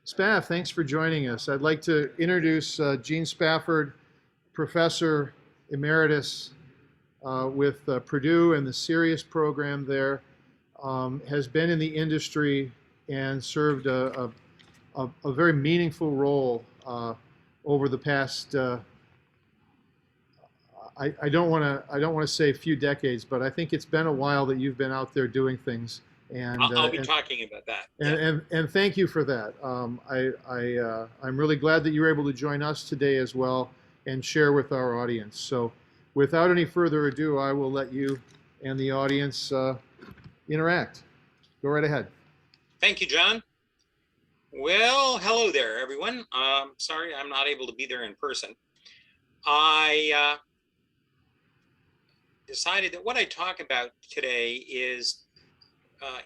Spaff, thanks for joining us. I'd like to introduce Gene Spafford, Professor Emeritus with Purdue and the Sirius program there, has been in the industry and served a very meaningful role over the past, I don't want to say a few decades, but I think it's been a while that you've been out there doing things. And I'll be talking about that. And thank you for that. I'm really glad that you were able to join us today as well and share with our audience. So without any further ado, I will let you and the audience interact. Go right ahead. Thank you, John. Well, hello there, everyone. Sorry I'm not able to be there in person. I decided that what I talk about today is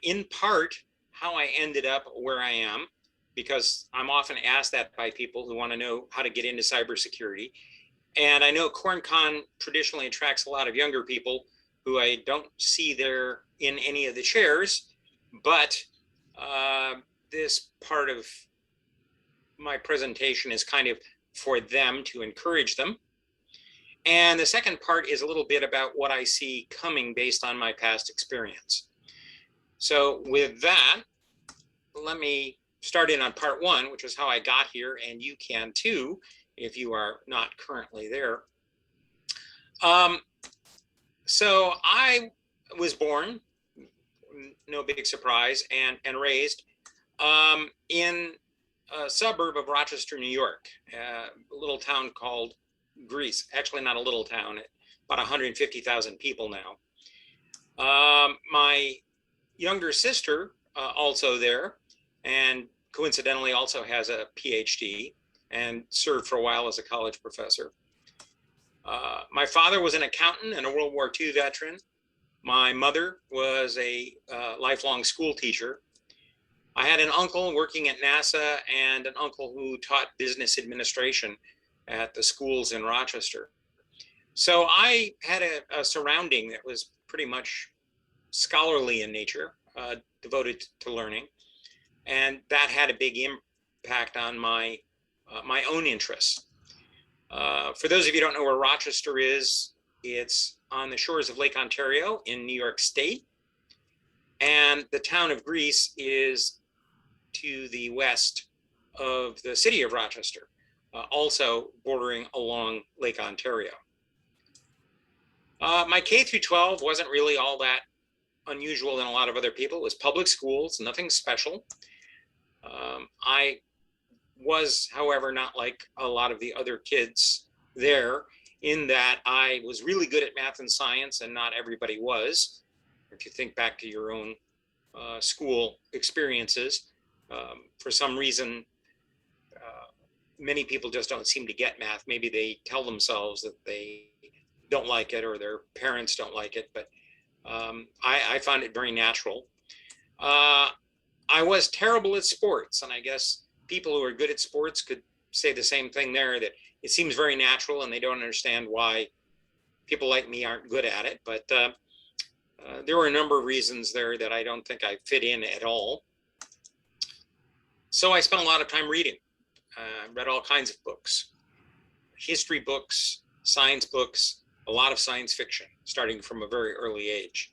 in part how I ended up where I am, because I'm often asked that by people who want to know how to get into cybersecurity. And I know CornCon traditionally attracts a lot of younger people who I don't see there in any of the chairs, but this part of my presentation is kind of for them, to encourage them. And the second part is a little bit about what I see coming based on my past experience. So with that, let me start in on part one, which is how I got here, and you can too, if you are not currently there. So I was born, no big surprise, and raised in a suburb of Rochester, New York, a little town called Greece. Actually, not a little town, about 150,000 people now. My younger sister also there, and coincidentally also has a PhD and served for a while as a college professor. My father was an accountant and a World War II veteran. My mother was a lifelong school teacher. I had an uncle working at NASA and an uncle who taught business administration at the schools in Rochester. So I had a surrounding that was pretty much scholarly in nature, devoted to learning, and that had a big impact on my my own interests. For those of you who don't know where Rochester is, it's on the shores of Lake Ontario in New York State, and the town of Greece is to the west of the city of Rochester, also bordering along Lake Ontario. My K through 12 wasn't really all that unusual than a lot of other people. It was public schools, nothing special. I was, however, not like a lot of the other kids there, in that I was really good at math and science, and not everybody was. If you think back to your own school experiences, for some reason, many people just don't seem to get math. Maybe they tell themselves that they don't like it, or their parents don't like it, but I found it very natural. I was terrible at sports, and I guess people who are good at sports could say the same thing there, that it seems very natural and they don't understand why people like me aren't good at it. But there were a number of reasons there that I don't think I fit in at all. So I spent a lot of time reading, read all kinds of books, history books, science books, a lot of science fiction, starting from a very early age.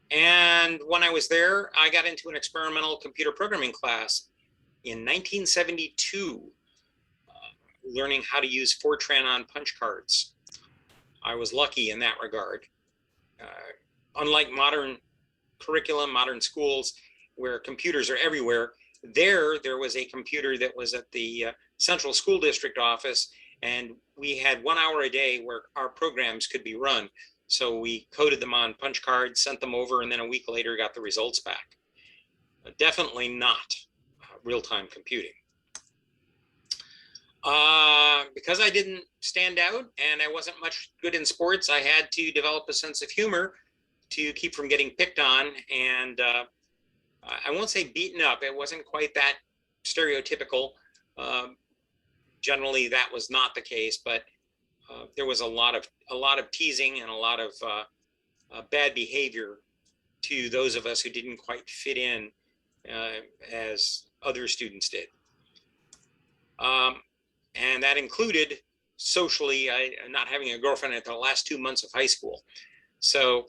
And when I was there, I got into an experimental computer programming class in 1972, learning how to use Fortran on punch cards. I was lucky in that regard. Unlike modern curriculum, modern schools, where computers are everywhere, there was a computer that was at the Central School District office, and we had 1 hour a day where our programs could be run. So we coded them on punch cards, sent them over, and then a week later got the results back. Definitely not real-time computing. Because I didn't stand out and I wasn't much good in sports, I had to develop a sense of humor to keep from getting picked on, and I won't say beaten up. It wasn't quite that stereotypical. Generally, that was not the case, but there was a lot of teasing and a lot of bad behavior to those of us who didn't quite fit in as other students did. And that included socially, not having a girlfriend at the last 2 months of high school. So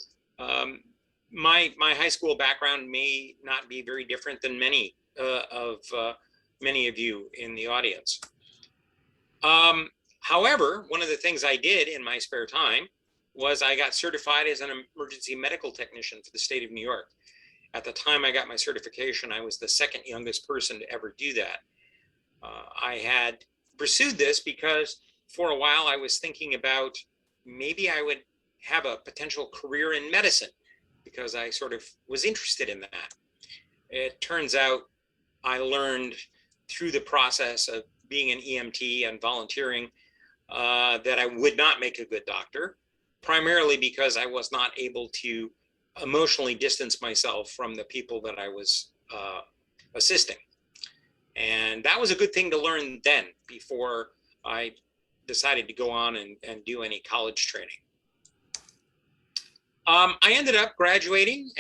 my high school background may not be very different than many of you in the audience. However, one of the things I did in my spare time was I got certified as an emergency medical technician for the state of New York. At the time I got my certification, I was the second youngest person to ever do that. I had pursued this because for a while I was thinking about maybe I would have a potential career in medicine because I sort of was interested in that. It turns out I learned through the process of being an EMT and volunteering that I would not make a good doctor, primarily because I was not able to emotionally distance myself from the people that I was assisting. And that was a good thing to learn then before I decided to go on and do any college training. I ended up graduating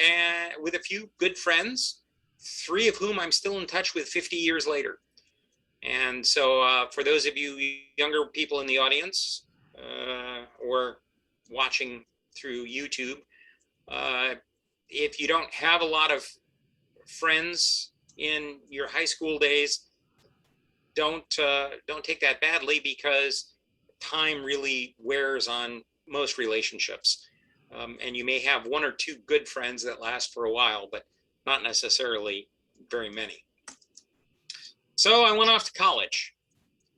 with a few good friends, 3 of whom I'm still in touch with 50 years later. And so for those of you younger people in the audience or watching through YouTube, if you don't have a lot of friends in your high school days, don't take that badly, because time really wears on most relationships. And you may have 1 or 2 good friends that last for a while, but not necessarily very many. So I went off to college,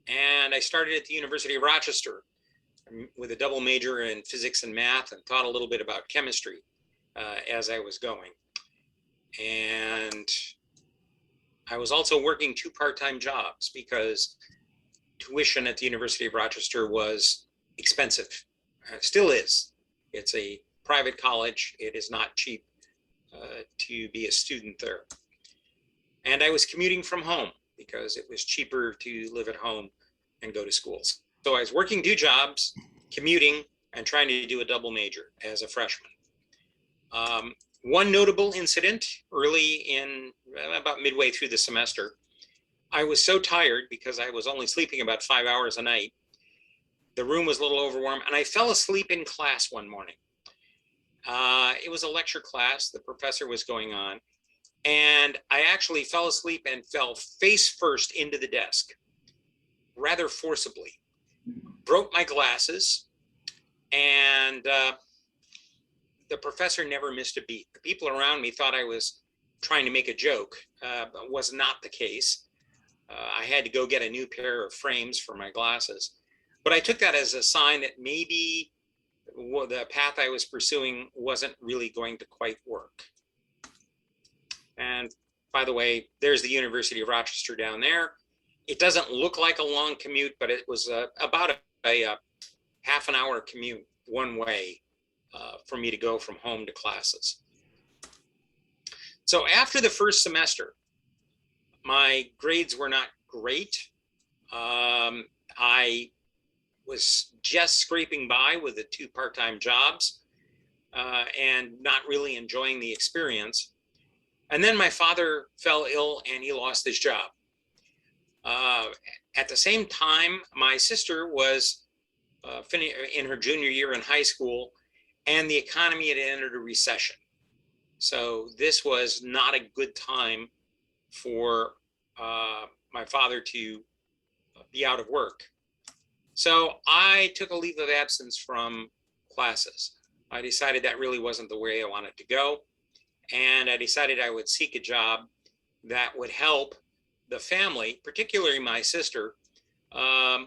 and I started at the University of Rochester with a double major in physics and math, and taught a little bit about chemistry as I was going. And I was also working 2 part-time jobs because tuition at the University of Rochester was expensive. Still is. It's a private college. It is not cheap to be a student there. And I was commuting from home because it was cheaper to live at home and go to schools. So I was working 2 jobs, commuting, and trying to do a double major as a freshman. One notable incident early in, about midway through the semester, I was so tired because I was only sleeping about 5 hours a night. The room was a little overwarm, and I fell asleep in class one morning. It was a lecture class. The professor was going on, and I actually fell asleep and fell face first into the desk, rather forcibly. Broke my glasses, and the professor never missed a beat. The people around me thought I was trying to make a joke, but was not the case. I had to go get a new pair of frames for my glasses. But I took that as a sign that maybe the path I was pursuing wasn't really going to quite work. And by the way, there's the University of Rochester down there. It doesn't look like a long commute, but it was about a half an hour commute one way for me to go from home to classes. So after the first semester, my grades were not great. I was just scraping by with the 2 part-time jobs and not really enjoying the experience. And then my father fell ill and he lost his job. At the same time, my sister was in her junior year in high school, and the economy had entered a recession. So this was not a good time for my father to be out of work. So I took a leave of absence from classes. I decided that really wasn't the way I wanted to go. And I decided I would seek a job that would help the family, particularly my sister, to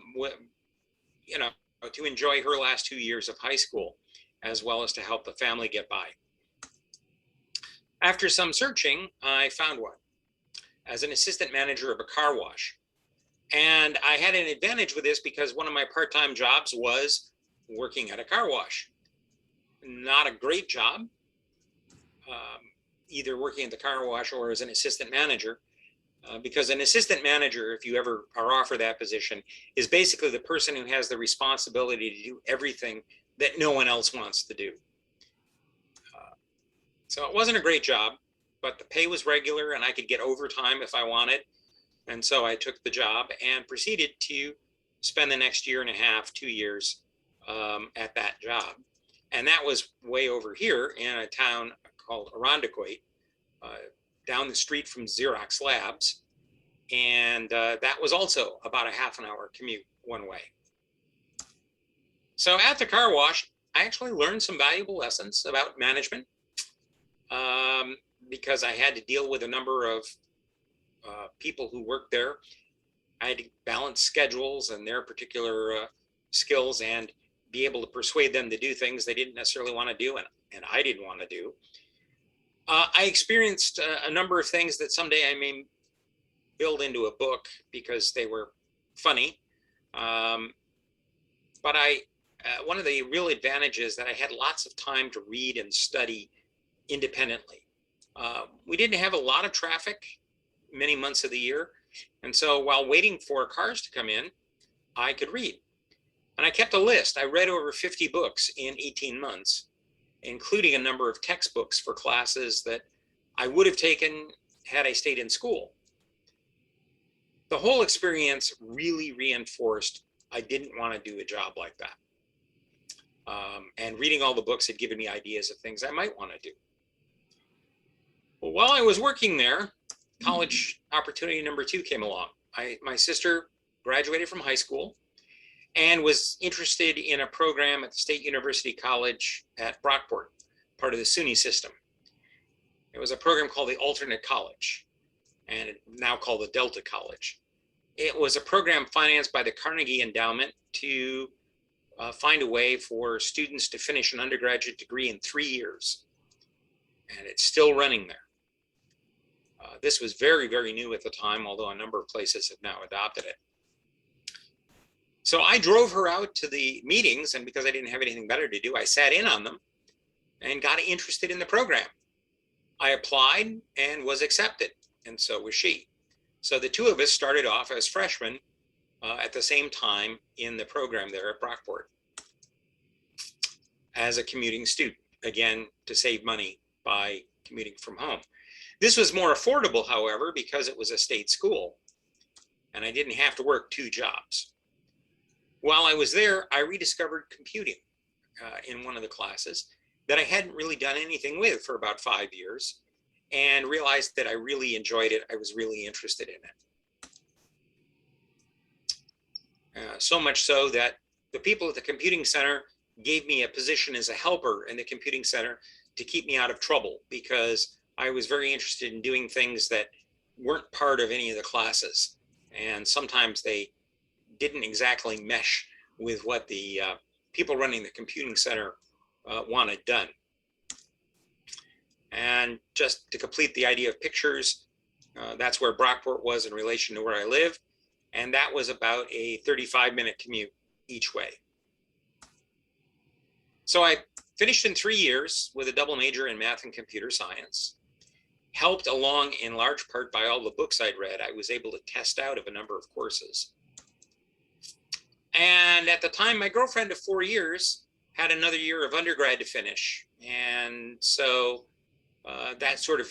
enjoy her last 2 years of high school, as well as to help the family get by. After some searching, I found one as an assistant manager of a car wash. And I had an advantage with this because one of my part-time jobs was working at a car wash. Not a great job, either working at the car wash or as an assistant manager, because an assistant manager, if you ever are offered that position, is basically the person who has the responsibility to do everything that no one else wants to do. So it wasn't a great job, but the pay was regular and I could get overtime if I wanted. And so I took the job and proceeded to spend the next year and a half, 2 years at that job. And that was way over here in a town called Irondequoit, down the street from Xerox Labs. And that was also about a half an hour commute one way. So at the car wash, I actually learned some valuable lessons about management because I had to deal with a number of people who worked there. I had to balance schedules and their particular skills and be able to persuade them to do things they didn't necessarily want to do and I didn't want to do. I experienced a number of things that someday I may build into a book because they were funny. But one of the real advantages that I had lots of time to read and study independently. We didn't have a lot of traffic many months of the year. And so while waiting for cars to come in, I could read. And I kept a list. I read over 50 books in 18 months, including a number of textbooks for classes that I would have taken had I stayed in school. The whole experience really reinforced I didn't want to do a job like that. And reading all the books had given me ideas of things I might want to do. Well, while I was working there, college opportunity number 2 came along. My sister graduated from high school and was interested in a program at the State University College at Brockport, part of the SUNY system. It was a program called the Alternate College, and now called the Delta College. It was a program financed by the Carnegie Endowment to find a way for students to finish an undergraduate degree in 3 years. And it's still running there. This was very, very new at the time, although a number of places have now adopted it. So I drove her out to the meetings, and because I didn't have anything better to do, I sat in on them and got interested in the program. I applied and was accepted, and so was she. So the two of us started off as freshmen at the same time in the program there at Brockport as a commuting student, again, to save money by commuting from home. This was more affordable, however, because it was a state school and I didn't have to work 2 jobs. While I was there, I rediscovered computing in one of the classes that I hadn't really done anything with for about 5 years, and realized that I really enjoyed it. I was really interested in it. So much so that the people at the computing center gave me a position as a helper in the computing center to keep me out of trouble, because I was very interested in doing things that weren't part of any of the classes. And sometimes they didn't exactly mesh with what the people running the computing center wanted done. And just to complete the idea of pictures, that's where Brockport was in relation to where I live. And that was about a 35-minute commute each way. So I finished in 3 years with a double major in math and computer science. Helped along in large part by all the books I'd read, I was able to test out of a number of courses. And at the time, my girlfriend of 4 years had another year of undergrad to finish. And so that sort of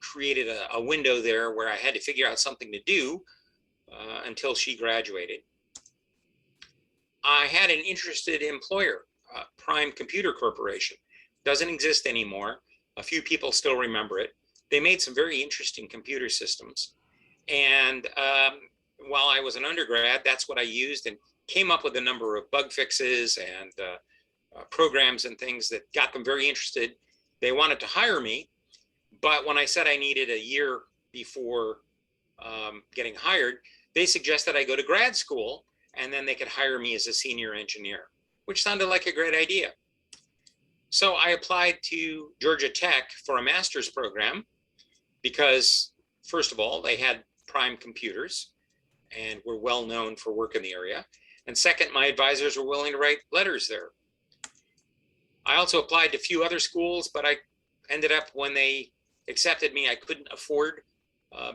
created a window there where I had to figure out something to do until she graduated. I had an interested employer, Prime Computer Corporation. Doesn't exist anymore. A few people still remember it. They made some very interesting computer systems. And while I was an undergrad, that's what I used, and came up with a number of bug fixes and programs and things that got them very interested. They wanted to hire me, but when I said I needed a year before getting hired, they suggested I go to grad school and then they could hire me as a senior engineer, which sounded like a great idea. So I applied to Georgia Tech for a master's program because, first of all, they had Prime computers and were well known for work in the area. And second, my advisors were willing to write letters there. I also applied to a few other schools, but I ended up, when they accepted me, I couldn't afford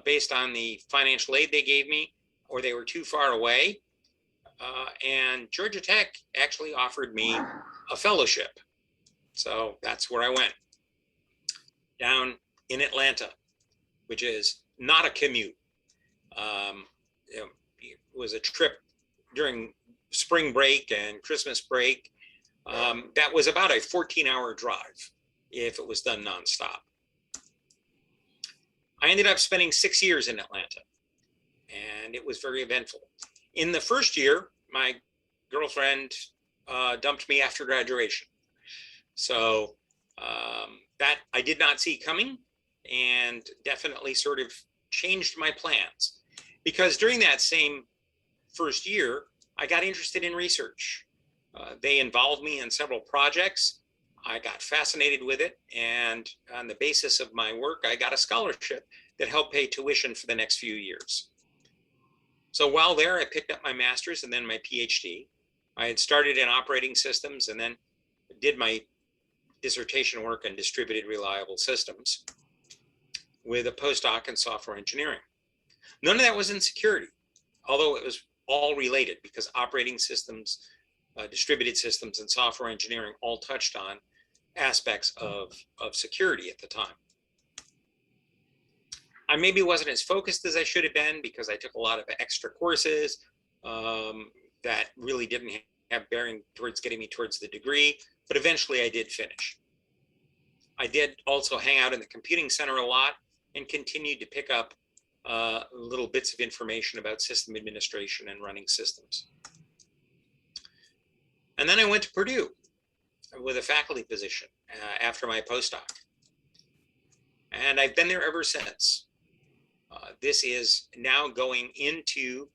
based on the financial aid they gave me, or they were too far away. And Georgia Tech actually offered me a fellowship. So that's where I went, down in Atlanta, which is not a commute. It was a trip during spring break and Christmas break. That was about a 14-hour drive if it was done nonstop. I ended up spending 6 years in Atlanta, and it was very eventful. In the first year, my girlfriend dumped me after graduation. So that I did not see coming, and definitely sort of changed my plans. Because during that same first year, I got interested in research. They involved me in several projects. I got fascinated with it, and on the basis of my work, I got a scholarship that helped pay tuition for the next few years. So while there, I picked up my master's and then my PhD. I had started in operating systems and then did my dissertation work in distributed reliable systems with a postdoc in software engineering. None of that was in security, although it was all related because operating systems, distributed systems, and software engineering all touched on aspects of security at the time. I maybe wasn't as focused as I should have been because I took a lot of extra courses that really didn't have bearing towards getting me towards the degree, but eventually I did finish. I did also hang out in the computing center a lot and continued to pick up little bits of information about system administration and running systems. And then I went to Purdue with a faculty position after my postdoc. And I've been there ever since. This is now going into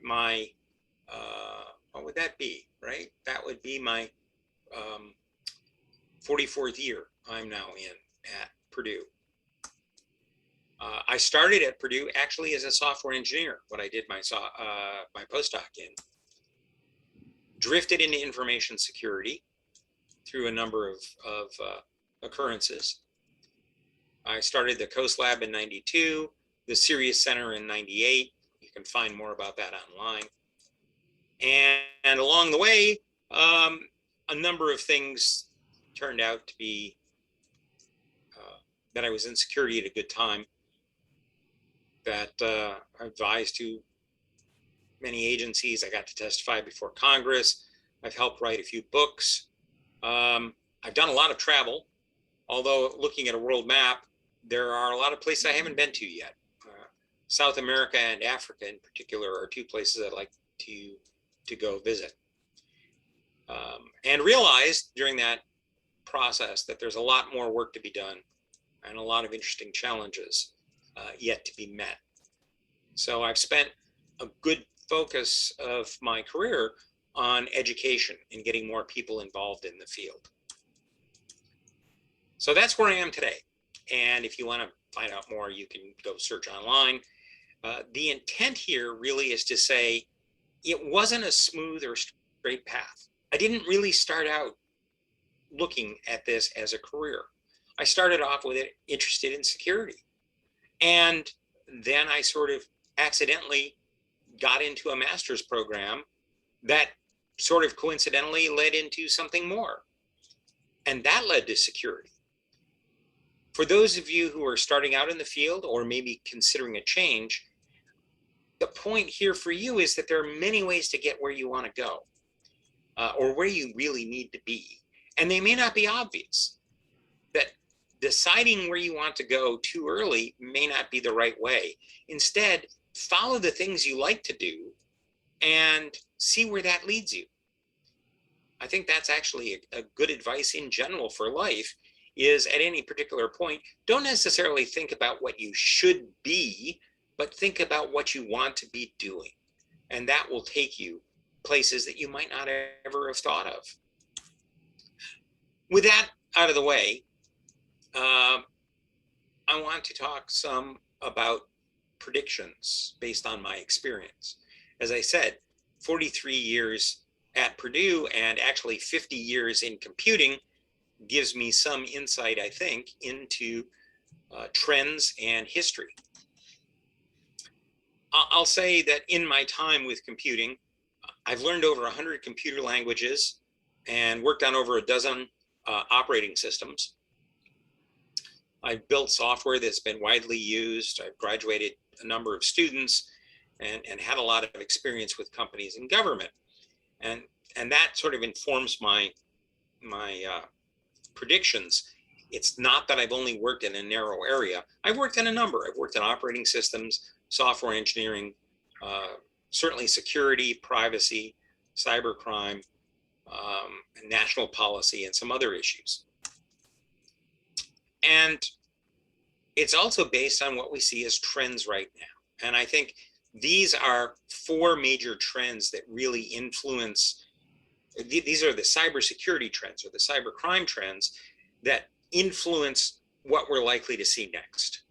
my, what would that be, right? That would be my 44th year I'm now in at Purdue. I started at Purdue actually as a software engineer, what I did my postdoc in. Drifted into information security through a number of occurrences. I started the Coast Lab in '92, the Sirius Center in '98. You can find more about that online. And along the way, a number of things turned out to be that I was in security at a good time, that I advised to many agencies. I got to testify before Congress. I've helped write a few books. I've done a lot of travel, although looking at a world map, there are a lot of places I haven't been to yet. South America and Africa in particular are two places I'd like to go visit. And realized during that process that there's a lot more work to be done and a lot of interesting challenges yet to be met. So I've spent a good focus of my career on education and getting more people involved in the field. So that's where I am today. And if you want to find out more, you can go search online. The intent here really is to say it wasn't a smooth or straight path. I didn't really start out looking at this as a career. I started off with it interested in security. And then I sort of accidentally got into a master's program that sort of coincidentally led into something more. And that led to security. For those of you who are starting out in the field or maybe considering a change, the point here for you is that there are many ways to get where you want to go or where you really need to be. And they may not be obvious. That deciding where you want to go too early may not be the right way. Instead, follow the things you like to do and see where that leads you. I think that's actually a good advice in general for life, is at any particular point, don't necessarily think about what you should be, but think about what you want to be doing. And that will take you places that you might not ever have thought of. With that out of the way, I want to talk some about predictions based on my experience. As I said, 43 years at Purdue and actually 50 years in computing gives me some insight, I think, into trends and history. I'll say that in my time with computing, I've learned over 100 computer languages and worked on over a dozen operating systems. I've built software that's been widely used. I've graduated a number of students and had a lot of experience with companies and government. And that sort of informs my predictions. It's not that I've only worked in a narrow area. I've worked in a number. I've worked in operating systems, software engineering, certainly security, privacy, cybercrime, national policy, and some other issues. And it's also based on what we see as trends right now. And I think these are four major trends that really influence. These are the cybersecurity trends or the cybercrime trends that influence what we're likely to see next.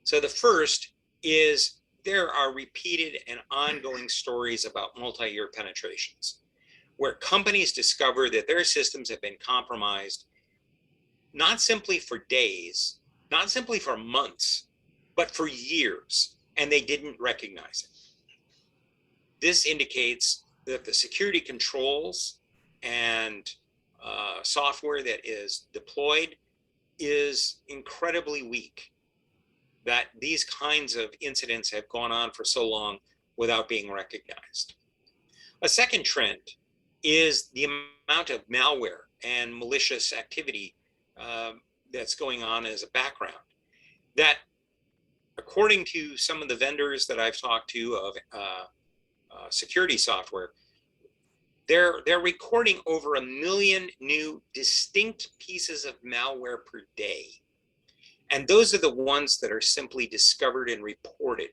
So the first is there are repeated and ongoing stories about multi-year penetrations, where companies discover that their systems have been compromised, not simply for days, not simply for months, but for years, and they didn't recognize it. This indicates that the security controls and software that is deployed is incredibly weak, that these kinds of incidents have gone on for so long without being recognized. A second trend is the amount of malware and malicious activity that's going on as a background, that according to some of the vendors that I've talked to of security software, they're recording over 1 million new distinct pieces of malware per day. And those are the ones that are simply discovered and reported.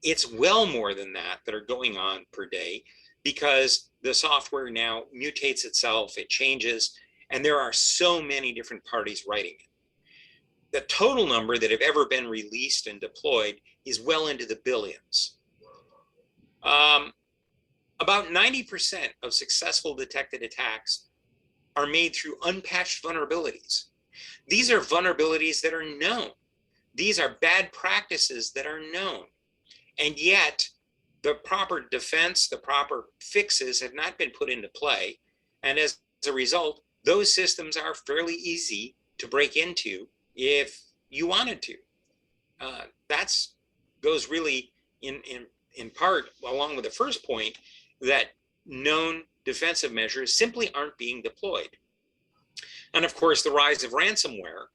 It's well more than that are going on per day, because the software now mutates itself, it changes, and there are so many different parties writing it. The total number that have ever been released and deployed is well into the billions. About 90% of successful detected attacks are made through unpatched vulnerabilities. These are vulnerabilities that are known. These are bad practices that are known. And yet, the proper defense, the proper fixes have not been put into play. And as a result, those systems are fairly easy to break into if you wanted to. That goes really in part along with the first point, that known defensive measures simply aren't being deployed. And of course, the rise of ransomware,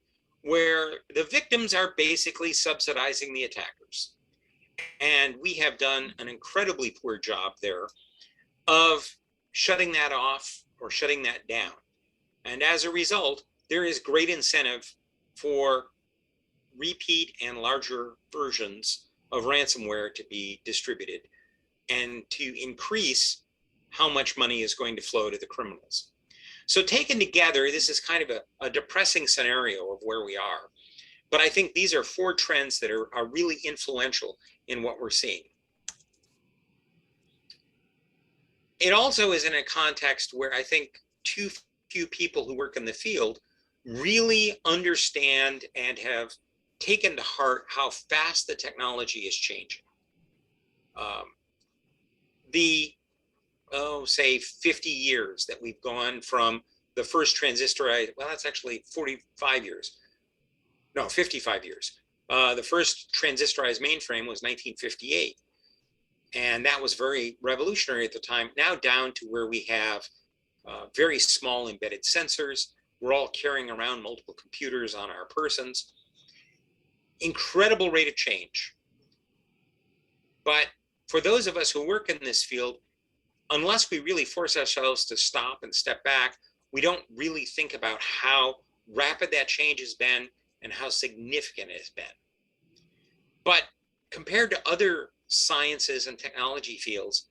where the victims are basically subsidizing the attackers. And we have done an incredibly poor job there of shutting that off or shutting that down. And as a result, there is great incentive for repeat and larger versions of ransomware to be distributed and to increase how much money is going to flow to the criminals. So taken together, this is kind of a depressing scenario of where we are. But I think these are four trends that are really influential in what we're seeing. It also is in a context where I think too few people who work in the field really understand and have taken to heart how fast the technology is changing. Say 50 years that we've gone from the first transistorized, well, that's actually 45 years. No, 55 years. The first transistorized mainframe was 1958. And that was very revolutionary at the time, now down to where we have very small embedded sensors. We're all carrying around multiple computers on our persons. Incredible rate of change. But for those of us who work in this field, unless we really force ourselves to stop and step back, we don't really think about how rapid that change has been and how significant it has been. But compared to other sciences and technology fields,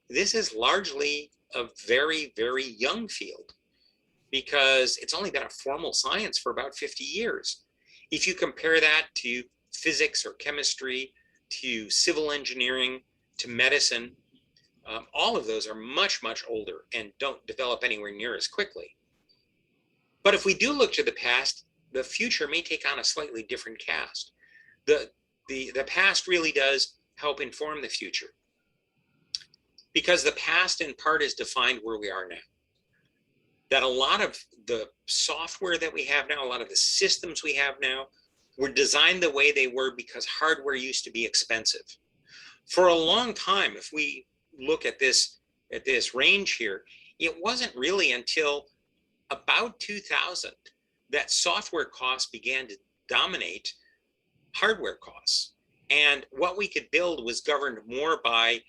this is largely a very, very young field, because it's only been a formal science for about 50 years. If you compare that to physics or chemistry, to civil engineering, to medicine, all of those are much, much older and don't develop anywhere near as quickly. But if we do look to the past, the future may take on a slightly different cast. The past really does help inform the future, because the past in part is defined where we are now. That a lot of the software that we have now, a lot of the systems we have now were designed the way they were because hardware used to be expensive. For a long time, if we look at this range here, it wasn't really until about 2000 that software costs began to dominate hardware costs. And what we could build was governed more by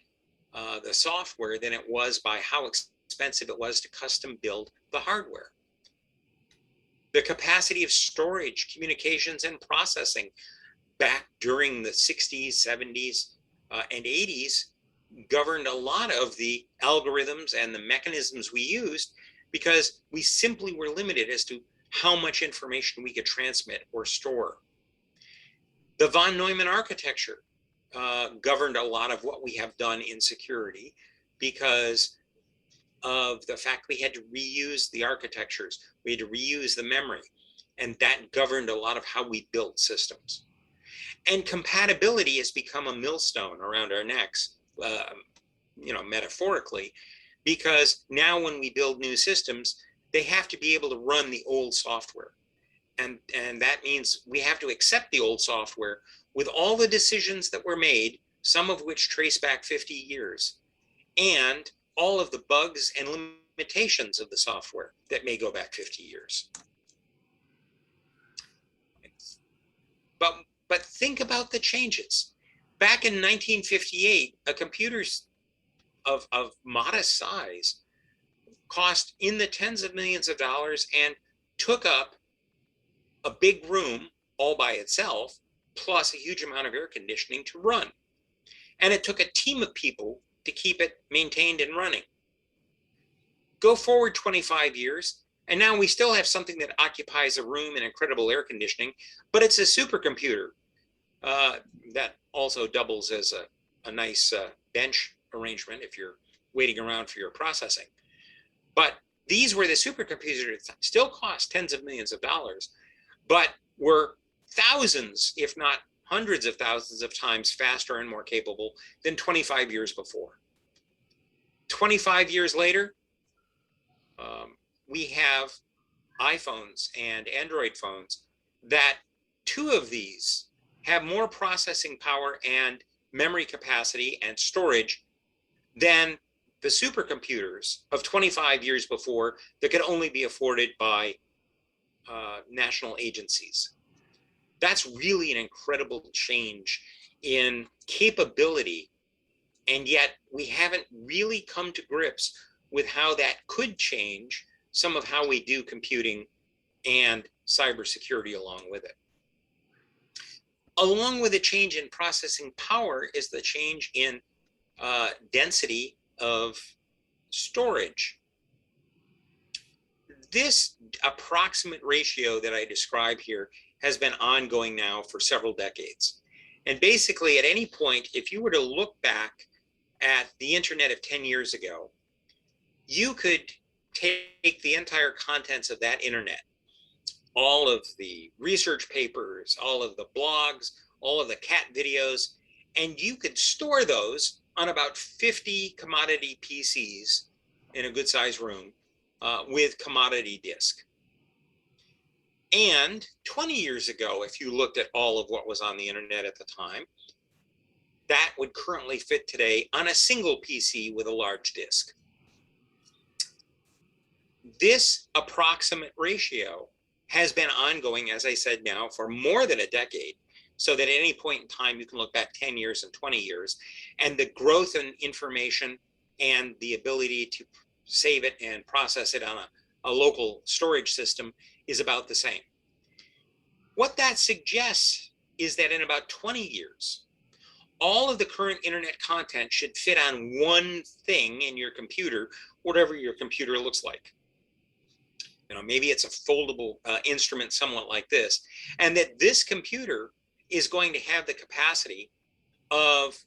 the software than it was by how expensive it was to custom build the hardware. The capacity of storage, communications, and processing back during the 60s, 70s, and 80s governed a lot of the algorithms and the mechanisms we used, because we simply were limited as to how much information we could transmit or store. The von Neumann architecture governed a lot of what we have done in security because of the fact we had to reuse the architectures, we had to reuse the memory, and that governed a lot of how we built systems. And compatibility has become a millstone around our necks, metaphorically, because now when we build new systems, they have to be able to run the old software. And that means we have to accept the old software with all the decisions that were made, some of which trace back 50 years, and all of the bugs and limitations of the software that may go back 50 years. But think about the changes. Back in 1958, a computer of modest size cost in the tens of millions of dollars and took up a big room all by itself, plus a huge amount of air conditioning to run. And it took a team of people to keep it maintained and running. Go forward 25 years, and now we still have something that occupies a room and incredible air conditioning, but it's a supercomputer that also doubles as a nice bench arrangement if you're waiting around for your processing. But these were the supercomputers that still cost tens of millions of dollars, but were thousands, if not hundreds of thousands of times faster and more capable than 25 years before. 25 years later, we have iPhones and Android phones that two of these have more processing power and memory capacity and storage than the supercomputers of 25 years before that could only be afforded by national agencies. That's really an incredible change in capability, and yet we haven't really come to grips with how that could change some of how we do computing and cybersecurity along with it. Along with the change in processing power is the change in density of storage. This approximate ratio that I describe here has been ongoing now for several decades. And basically, at any point, if you were to look back at the internet of 10 years ago, you could take the entire contents of that internet, all of the research papers, all of the blogs, all of the cat videos, and you could store those on about 50 commodity PCs in a good sized room with commodity disk. And 20 years ago, if you looked at all of what was on the internet at the time, that would currently fit today on a single PC with a large disk. This approximate ratio has been ongoing, as I said now, for more than a decade, so that at any point in time, you can look back 10 years and 20 years, and the growth in information and the ability to save it and process it on a local storage system is about the same. What that suggests is that in about 20 years, all of the current internet content should fit on one thing in your computer, whatever your computer looks like. Maybe it's a foldable instrument somewhat like this, and that this computer is going to have the capacity of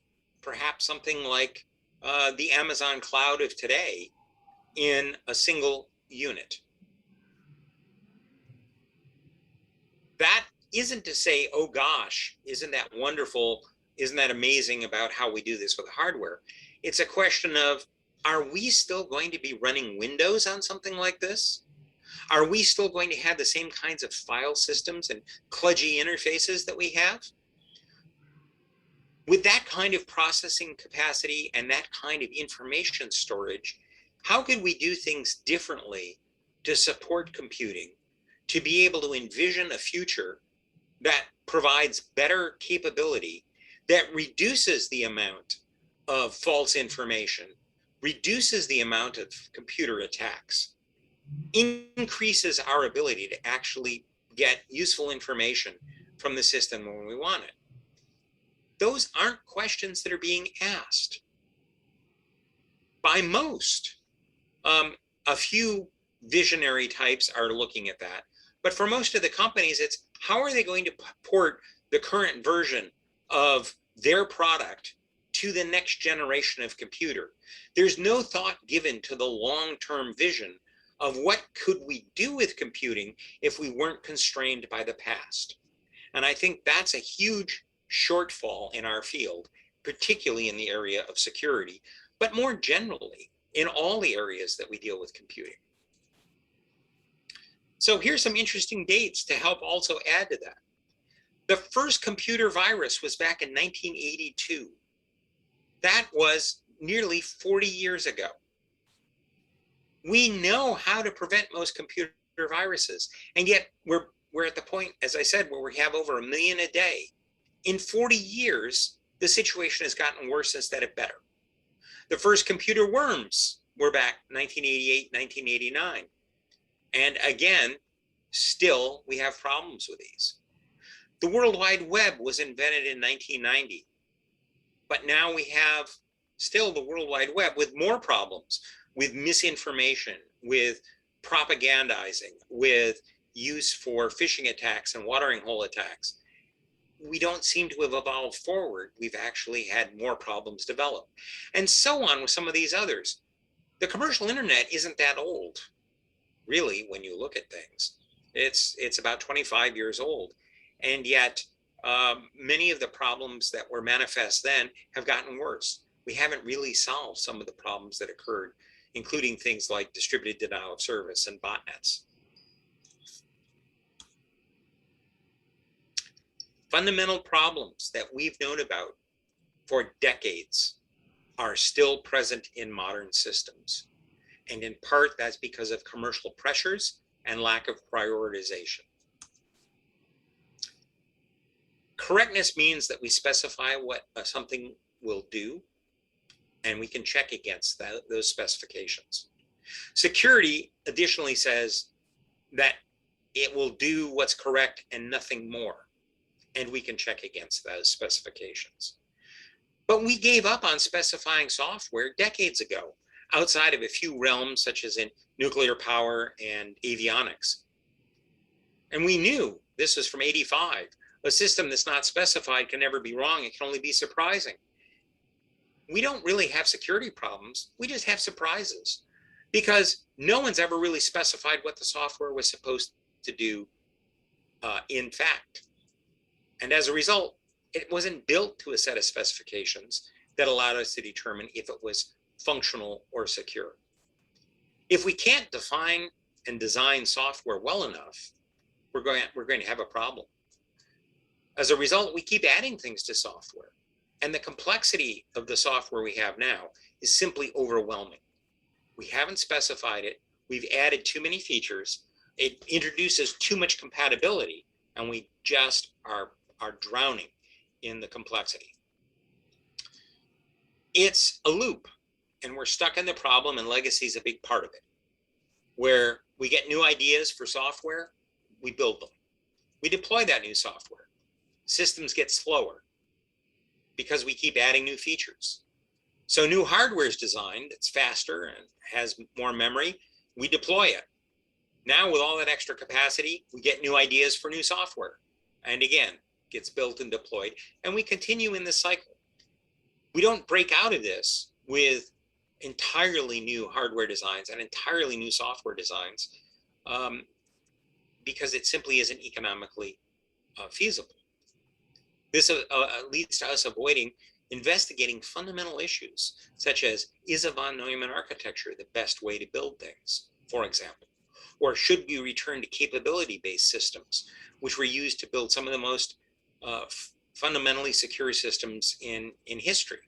perhaps something like the Amazon cloud of today in a single unit. That isn't to say, oh gosh, isn't that wonderful? Isn't that amazing about how we do this with hardware? It's a question of, are we still going to be running Windows on something like this? Are we still going to have the same kinds of file systems and kludgy interfaces that we have? With that kind of processing capacity and that kind of information storage, how could we do things differently to support computing, to be able to envision a future that provides better capability, that reduces the amount of false information, reduces the amount of computer attacks, increases our ability to actually get useful information from the system when we want it? Those aren't questions that are being asked by most. A few visionary types are looking at that. But for most of the companies, it's how are they going to port the current version of their product to the next generation of computer? There's no thought given to the long-term vision of what could we do with computing if we weren't constrained by the past. And I think that's a huge shortfall in our field, particularly in the area of security, but more generally in all the areas that we deal with computing. So here's some interesting dates to help also add to that. The first computer virus was back in 1982. That was nearly 40 years ago. We know how to prevent most computer viruses, and yet we're at the point, as I said, where we have over 1 million a day. In 40 years, the situation has gotten worse instead of better. The first computer worms were back 1988, 1989. And again, still we have problems with these. The World Wide Web was invented in 1990. But now we have still the World Wide Web with more problems, with misinformation, with propagandizing, with use for phishing attacks and watering hole attacks. We don't seem to have evolved forward. We've actually had more problems develop. And so on with some of these others. The commercial internet isn't that old, really, when you look at things. It's about 25 years old. And yet, many of the problems that were manifest then have gotten worse. We haven't really solved some of the problems that occurred, including things like distributed denial of service and botnets. Fundamental problems that we've known about for decades are still present in modern systems. And in part, that's because of commercial pressures and lack of prioritization. Correctness means that we specify what something will do, and we can check against those specifications. Security additionally says that it will do what's correct and nothing more, and we can check against those specifications. But we gave up on specifying software decades ago, outside of a few realms such as in nuclear power and avionics. And we knew, this was from '85, a system that's not specified can never be wrong, it can only be surprising. We don't really have security problems, we just have surprises, because no one's ever really specified what the software was supposed to do in fact. And as a result, it wasn't built to a set of specifications that allowed us to determine if it was functional or secure. If we can't define and design software well enough, we're going to have a problem. As a result, we keep adding things to software, and the complexity of the software we have now is simply overwhelming. We haven't specified it, we've added too many features, it introduces too much compatibility, and we just are drowning in the complexity. It's a loop, and we're stuck in the problem, and legacy is a big part of it, where we get new ideas for software, we build them. We deploy that new software. Systems get slower because we keep adding new features. So new hardware is designed, it's faster and has more memory, we deploy it. Now with all that extra capacity, we get new ideas for new software. And again, gets built and deployed, and we continue in this cycle. We don't break out of this with entirely new hardware designs and entirely new software designs because it simply isn't economically feasible. This leads to us avoiding investigating fundamental issues, such as, is a von Neumann architecture the best way to build things, for example? Or should we return to capability-based systems, which were used to build some of the most fundamentally secure systems in history?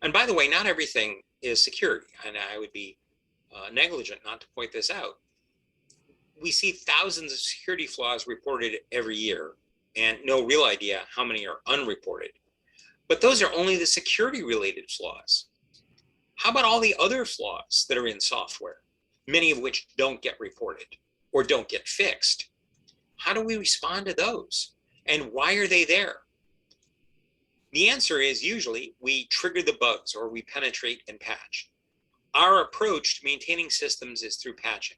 And by the way, not everything is security, and I would be negligent not to point this out. We see thousands of security flaws reported every year, and no real idea how many are unreported. But those are only the security-related flaws. How about all the other flaws that are in software, many of which don't get reported or don't get fixed? How do we respond to those? And why are they there? The answer is usually we trigger the bugs or we penetrate and patch. Our approach to maintaining systems is through patching.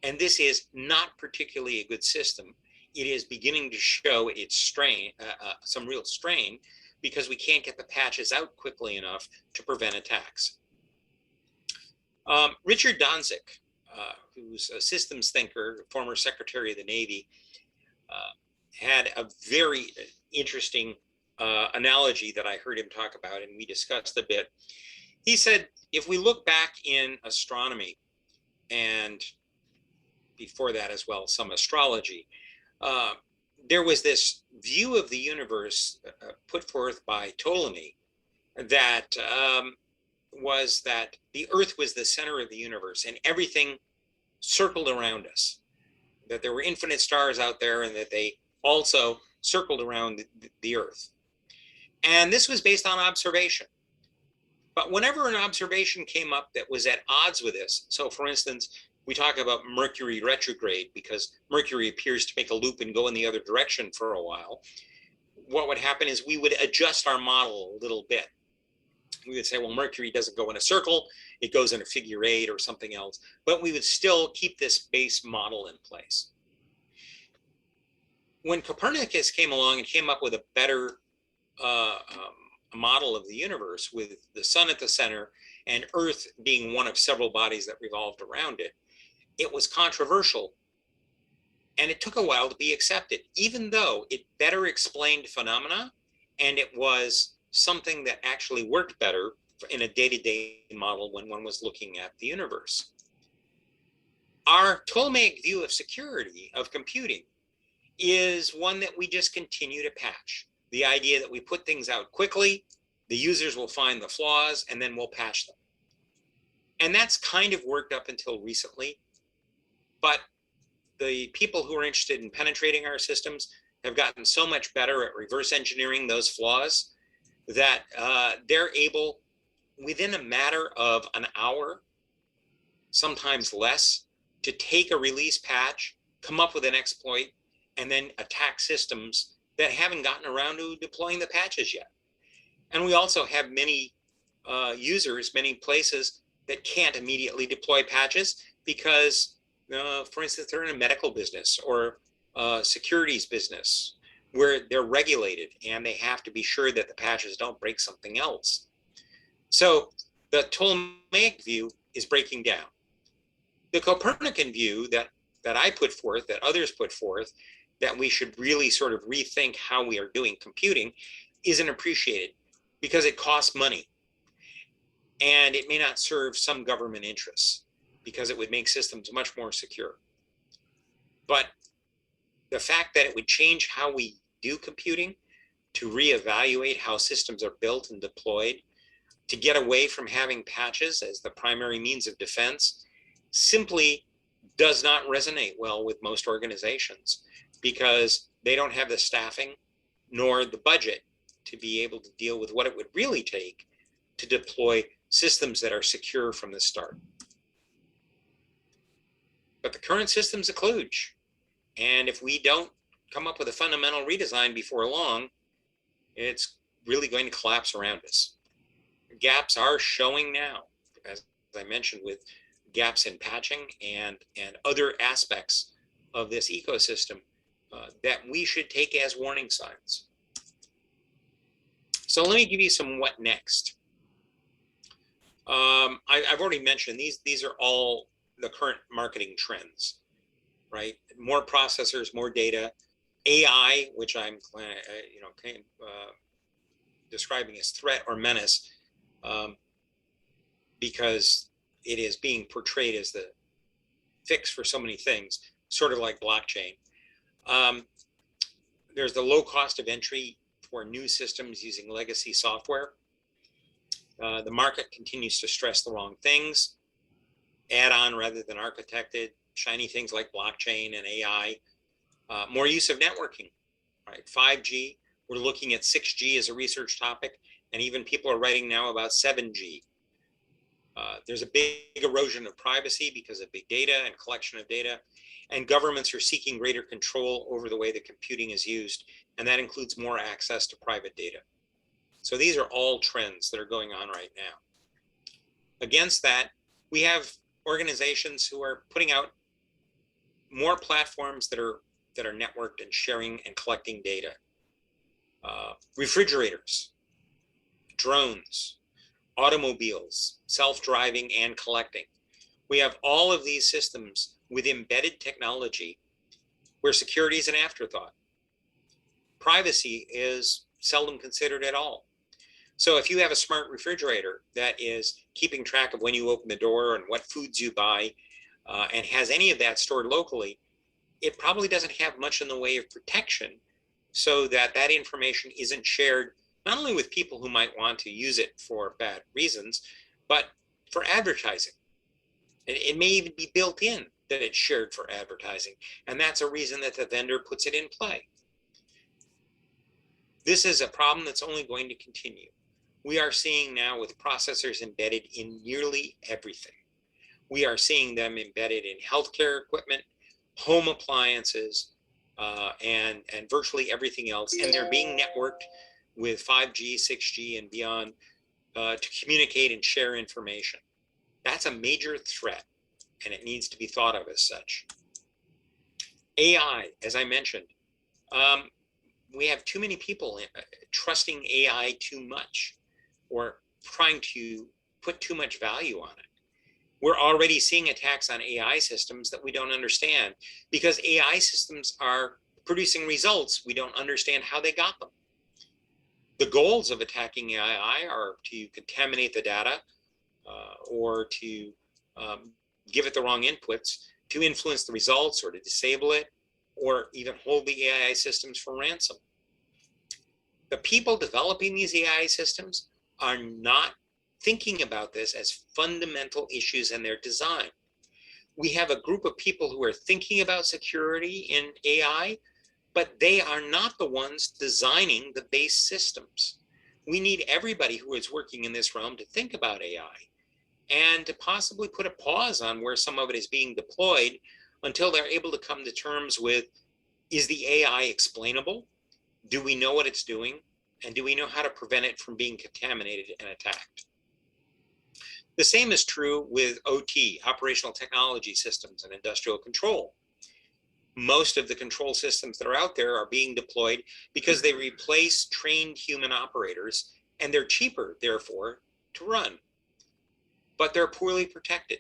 And this is not particularly a good system. It is beginning to show its strain, some real strain, because we can't get the patches out quickly enough to prevent attacks. Richard Donzik, who's a systems thinker, former Secretary of the Navy, had a very interesting analogy that I heard him talk about, and we discussed a bit. He said, if we look back in astronomy, and before that as well, some astrology, there was this view of the universe put forth by Ptolemy that was that the Earth was the center of the universe and everything circled around us, that there were infinite stars out there and that they also circled around the Earth. And this was based on observation. But whenever an observation came up that was at odds with this, so for instance, we talk about Mercury retrograde because Mercury appears to make a loop and go in the other direction for a while, what would happen is we would adjust our model a little bit. We would say, well, Mercury doesn't go in a circle, it goes in a figure 8 or something else, but we would still keep this base model in place. When Copernicus came along and came up with a better model of the universe with the sun at the center and Earth being one of several bodies that revolved around it, it was controversial and it took a while to be accepted, even though it better explained phenomena and it was something that actually worked better in a day-to-day model when one was looking at the universe. Our Ptolemaic view of security, of computing, is one that we just continue to patch. The idea that we put things out quickly, the users will find the flaws, and then we'll patch them. And that's kind of worked up until recently. But the people who are interested in penetrating our systems have gotten so much better at reverse engineering those flaws that they're able, within a matter of an hour, sometimes less, to take a release patch, come up with an exploit, and then attack systems that haven't gotten around to deploying the patches yet. And we also have many users, many places that can't immediately deploy patches because, for instance, they're in a medical business or securities business where they're regulated and they have to be sure that the patches don't break something else. So the Ptolemaic view is breaking down. The Copernican view that I put forth, that others put forth, that we should really sort of rethink how we are doing computing, isn't appreciated because it costs money. And it may not serve some government interests because it would make systems much more secure. But the fact that it would change how we do computing, to reevaluate how systems are built and deployed, to get away from having patches as the primary means of defense, simply does not resonate well with most organizations because they don't have the staffing nor the budget to be able to deal with what it would really take to deploy systems that are secure from the start. But the current system's a kludge. And if we don't come up with a fundamental redesign before long, it's really going to collapse around us. Gaps are showing now, as I mentioned, with gaps in patching and other aspects of this ecosystem that we should take as warning signs. So let me give you some what next. I've already mentioned these are all the current marketing trends, right? More processors, more data, AI, which I'm describing as threat or menace, because it is being portrayed as the fix for so many things, sort of like blockchain. There's the low cost of entry for new systems using legacy software. The market continues to stress the wrong things, add-on rather than architected, shiny things like blockchain and AI, more use of networking, right? 5G, we're looking at 6G as a research topic, and even people are writing now about 7G. There's a big erosion of privacy because of big data and collection of data, and governments are seeking greater control over the way the computing is used, and that includes more access to private data. So these are all trends that are going on right now. Against that, we have organizations who are putting out more platforms that are networked and sharing and collecting data. Refrigerators, drones, automobiles, self-driving and collecting. We have all of these systems with embedded technology where security is an afterthought. Privacy is seldom considered at all. So if you have a smart refrigerator that is keeping track of when you open the door and what foods you buy, and has any of that stored locally, it probably doesn't have much in the way of protection, so that that information isn't shared not only with people who might want to use it for bad reasons, but for advertising. It may even be built in that it's shared for advertising, and that's a reason that the vendor puts it in play. This is a problem that's only going to continue. We are seeing now with processors embedded in nearly everything. We are seeing them embedded in healthcare equipment, home appliances, and virtually everything else. And they're being networked with 5G, 6G, and beyond to communicate and share information. That's a major threat, and it needs to be thought of as such. AI, as I mentioned, we have too many people trusting AI too much, or trying to put too much value on it. We're already seeing attacks on AI systems that we don't understand, because AI systems are producing results. We don't understand how they got them. The goals of attacking AI are to contaminate the data, or to give it the wrong inputs, to influence the results, or to disable it, or even hold the AI systems for ransom. The people developing these AI systems are not thinking about this as fundamental issues in their design. We have a group of people who are thinking about security in AI, but they are not the ones designing the base systems. We need everybody who is working in this realm to think about AI and to possibly put a pause on where some of it is being deployed until they're able to come to terms with, is the AI explainable? Do we know what it's doing? And do we know how to prevent it from being contaminated and attacked? The same is true with OT, operational technology systems, and industrial control. Most of the control systems that are out there are being deployed because they replace trained human operators, and they're cheaper, therefore, to run. But they're poorly protected.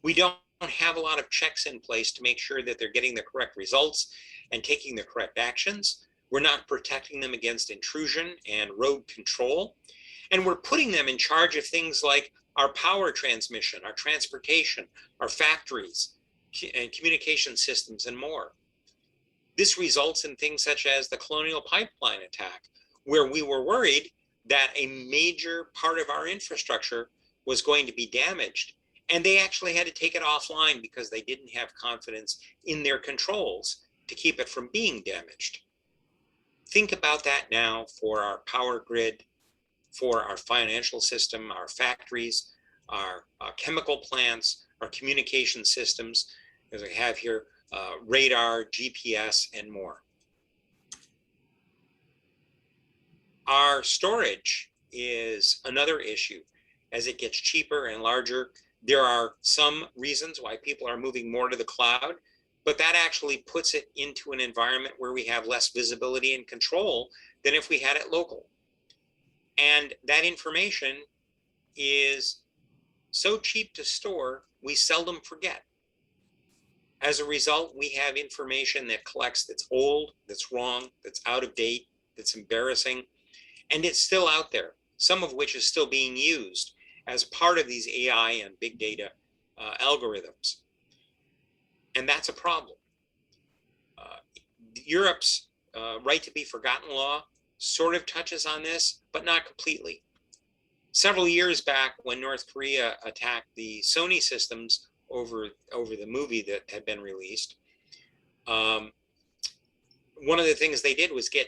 We don't have a lot of checks in place to make sure that they're getting the correct results and taking the correct actions. We're not protecting them against intrusion and road control. And we're putting them in charge of things like our power transmission, our transportation, our factories, and communication systems, and more. This results in things such as the Colonial Pipeline attack, where we were worried that a major part of our infrastructure was going to be damaged. And they actually had to take it offline because they didn't have confidence in their controls to keep it from being damaged. Think about that now for our power grid, for our financial system, our factories, our chemical plants, our communication systems, as we have here, radar, GPS, and more. Our storage is another issue. As it gets cheaper and larger, there are some reasons why people are moving more to the cloud, but that actually puts it into an environment where we have less visibility and control than if we had it local. And that information is so cheap to store, we seldom forget. As a result, we have information that collects that's old, that's wrong, that's out of date, that's embarrassing, and it's still out there, some of which is still being used. as part of these AI and big data algorithms. And that's a problem. Europe's right to be forgotten law sort of touches on this, but not completely. Several years back, when North Korea attacked the Sony systems over the movie that had been released, one of the things they did was get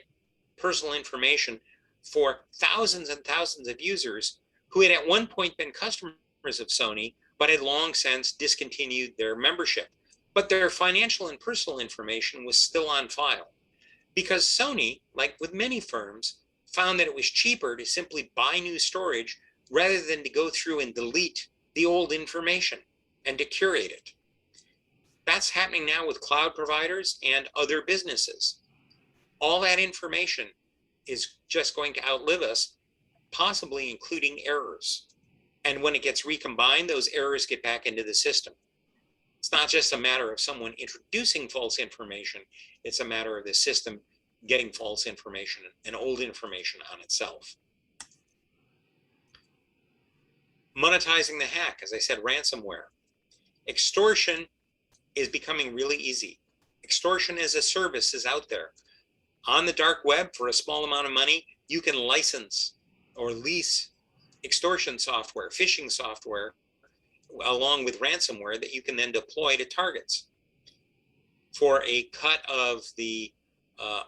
personal information for thousands and thousands of users who had at one point been customers of Sony, but had long since discontinued their membership. But their financial and personal information was still on file, because Sony, like with many firms, found that it was cheaper to simply buy new storage rather than to go through and delete the old information and to curate it. That's happening now with cloud providers and other businesses. All that information is just going to outlive us, possibly including errors. And when it gets recombined, those errors get back into the system. It's not just a matter of someone introducing false information, it's a matter of the system getting false information and old information on itself. Monetizing the hack, as I said, ransomware. Extortion is becoming really easy. Extortion as a service is out there. On the dark web, for a small amount of money, you can license or lease extortion software, phishing software, along with ransomware that you can then deploy to targets. For a cut of the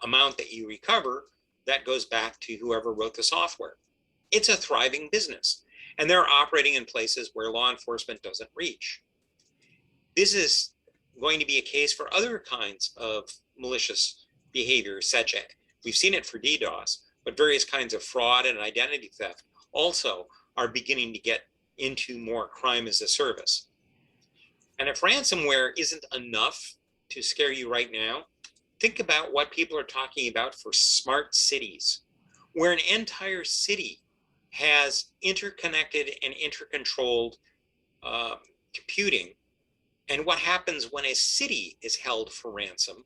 amount that you recover, that goes back to whoever wrote the software. It's a thriving business, and they're operating in places where law enforcement doesn't reach. This is going to be a case for other kinds of malicious behavior, such as, we've seen it for DDoS, but various kinds of fraud and identity theft also are beginning to get into more crime as a service. And if ransomware isn't enough to scare you right now, think about what people are talking about for smart cities, where an entire city has interconnected and intercontrolled computing, and what happens when a city is held for ransom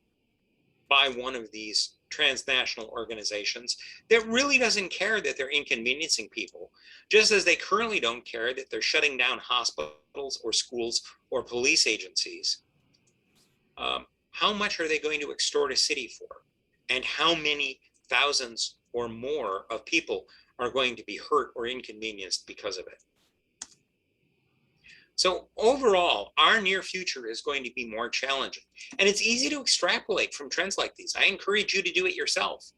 by one of these transnational organizations that really doesn't care that they're inconveniencing people, just as they currently don't care that they're shutting down hospitals or schools or police agencies. How much are they going to extort a city for? And how many thousands or more of people are going to be hurt or inconvenienced because of it? So overall, our near future is going to be more challenging. And it's easy to extrapolate from trends like these. I encourage you to do it yourself.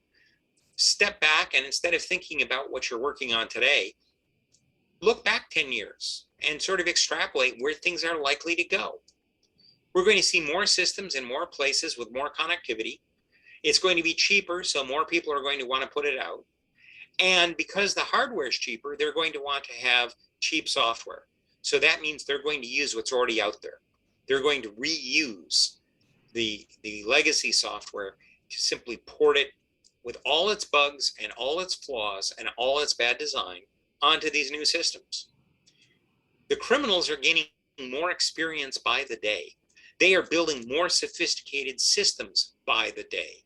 Step back, and instead of thinking about what you're working on today, look back 10 years and sort of extrapolate where things are likely to go. We're going to see more systems in more places with more connectivity. It's going to be cheaper, so more people are going to want to put it out. And because the hardware is cheaper, they're going to want to have cheap software. So that means they're going to use what's already out there. They're going to reuse the legacy software to simply port it with all its bugs and all its flaws and all its bad design onto these new systems. The criminals are gaining more experience by the day. They are building more sophisticated systems by the day.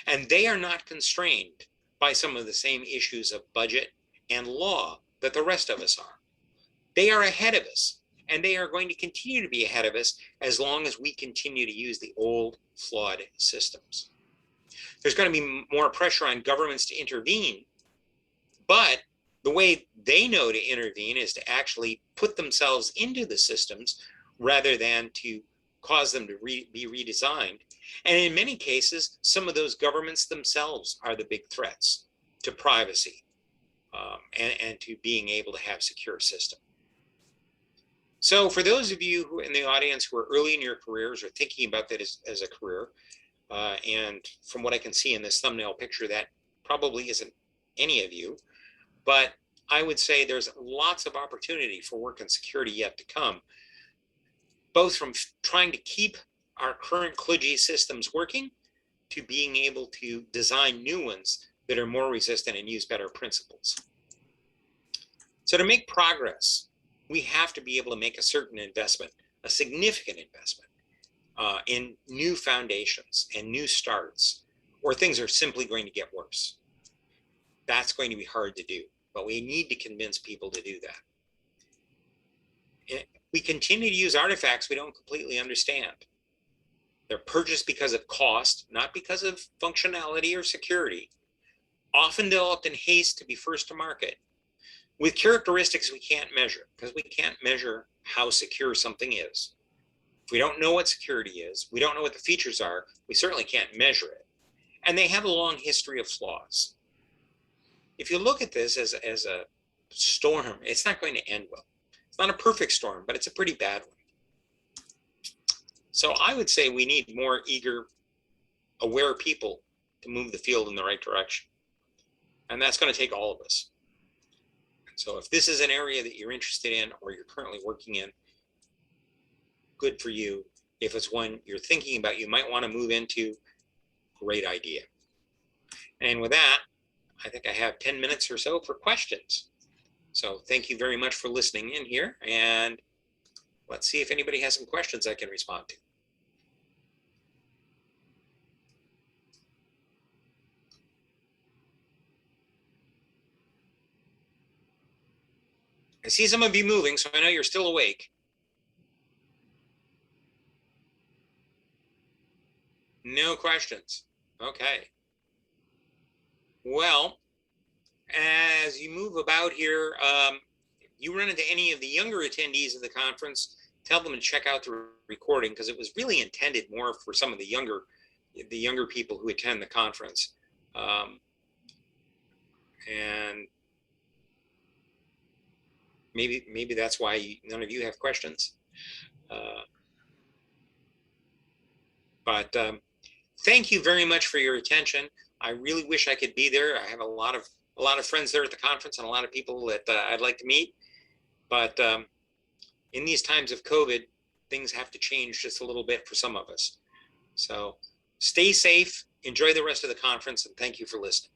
And they are not constrained by some of the same issues of budget and law that the rest of us are. They are ahead of us, and they are going to continue to be ahead of us as long as we continue to use the old, flawed systems. There's going to be more pressure on governments to intervene, but the way they know to intervene is to actually put themselves into the systems rather than to cause them to be redesigned. And in many cases, some of those governments themselves are the big threats to privacy and to being able to have secure systems. So for those of you who in the audience who are early in your careers or thinking about that as a career, and from what I can see in this thumbnail picture, that probably isn't any of you, but I would say there's lots of opportunity for work in security yet to come, both from trying to keep our current kludgy systems working to being able to design new ones that are more resistant and use better principles. So to make progress, we have to be able to make a certain investment, a significant investment in new foundations and new starts, or things are simply going to get worse. That's going to be hard to do, but we need to convince people to do that. We continue to use artifacts we don't completely understand. They're purchased because of cost, not because of functionality or security, often developed in haste to be first to market, with characteristics we can't measure, because we can't measure how secure something is. If we don't know what security is, we don't know what the features are, we certainly can't measure it. And they have a long history of flaws. If you look at this as a storm, it's not going to end well. It's not a perfect storm, but it's a pretty bad one. So I would say we need more eager, aware people to move the field in the right direction. And that's going to take all of us. So if this is an area that you're interested in or you're currently working in, good for you. If it's one you're thinking about, you might want to move into, great idea. And with that, I think I have 10 minutes or so for questions. So thank you very much for listening in here. And let's see if anybody has some questions I can respond to. I see some of you moving, so I know you're still awake. No questions. Okay. Well, as you move about here, you run into any of the younger attendees of the conference, tell them to check out the recording, because it was really intended more for some of the younger people who attend the conference. And maybe that's why none of you have questions. But thank you very much for your attention. I really wish I could be there. I have a lot of friends there at the conference and a lot of people that I'd like to meet. But in these times of COVID, things have to change just a little bit for some of us. So stay safe, enjoy the rest of the conference, and thank you for listening.